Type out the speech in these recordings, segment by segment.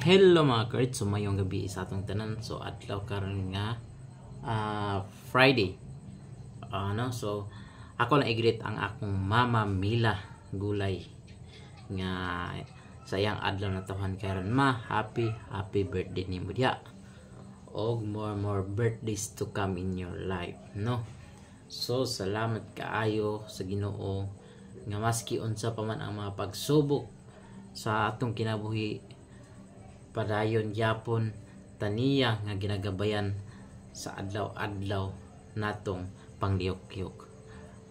Hello mga kards, so mayong gabi sa atong tanan. So adlaw karon nga Friday. So ako na i-greet ang akong mama Mila Gulay nga sayang adlaw na tahan karon ma. Happy birthday nimo diha. Og more birthdays to come in your life, no? So salamat kaayo sa Ginoo nga maski unsa pa man ang mga pagsubok sa atong kinabuhi, padayon gyapon taniya nga ginagabayan sa adlaw-adlaw natong pangliyok-liyok.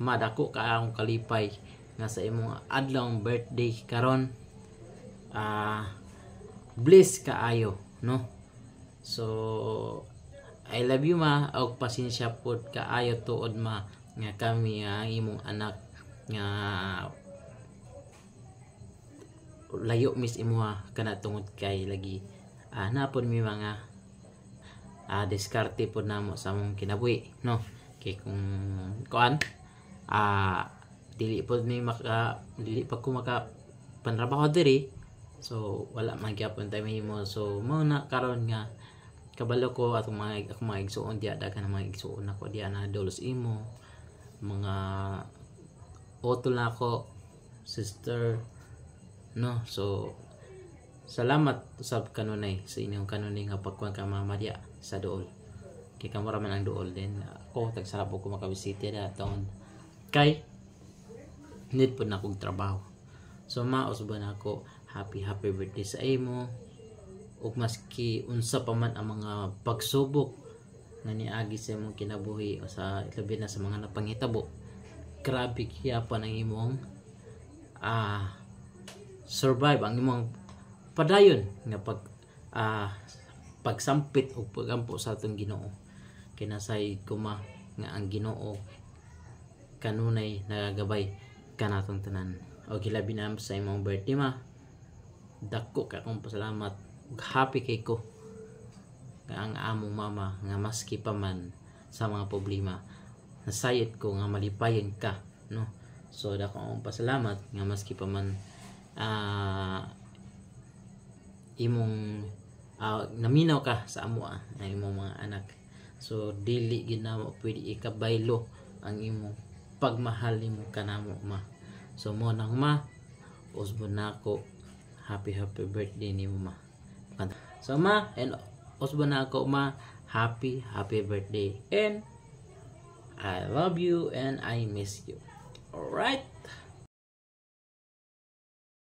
Madako ka akong kalipay nga sa imong adlawng birthday karon. Bless kaayo, no? So I love you ma, og pasensya pod kaayo tuod ma nga kami ang imong anak nga layo mis imuha kana tungod kay lagi napon mi mga diskarte pod namo sa among kinabuhi, no? Kay kung kuan dili pa ko maka panrabaho diri, so wala man gyapon tayo mahimo. So mo na karon nga kabalo ko atong mga igsuon diya, daghan mga igsuon ako diya na dolos imo mga otol na ako sister, no? So salamat usab kanunay sa inyong kanunay nga pagkuan ka mama diya sa duol. Kay kamo ra man ang duol din ako tagsarap ko makabisita da taon kay need po na kong trabaho. So mausban ako happy birthday sa imo, ug maski unsa pa man ang mga pagsubok nga niagi sa imong kinabuhi o sa labi na sa mga napangitabo, grabe kiyapan ang imong survive ang imong padayon nga pagsampit o pagampo sa atong Ginoo. Kinasay ko ma nga ang Ginoo kanunay nagagabay kanatong tanan. O gilabi na sa imong birthday ma, dako ka kong pasalamat, happy kay ko nga ang among mama nga maski pa man sa mga problema nasayit ko nga malipayon ka, no? So dako akong pasalamat nga maski pa man imong naminaw ka sa amo na imong mga anak. So dili gid na mo pwede ikabaylo ang imong pagmahal nimo kanamo ma. So mo nang ma, usbon nako happy birthday nimo ma. So ma, and usbon nako ma, happy birthday, and I love you and I miss you. All right.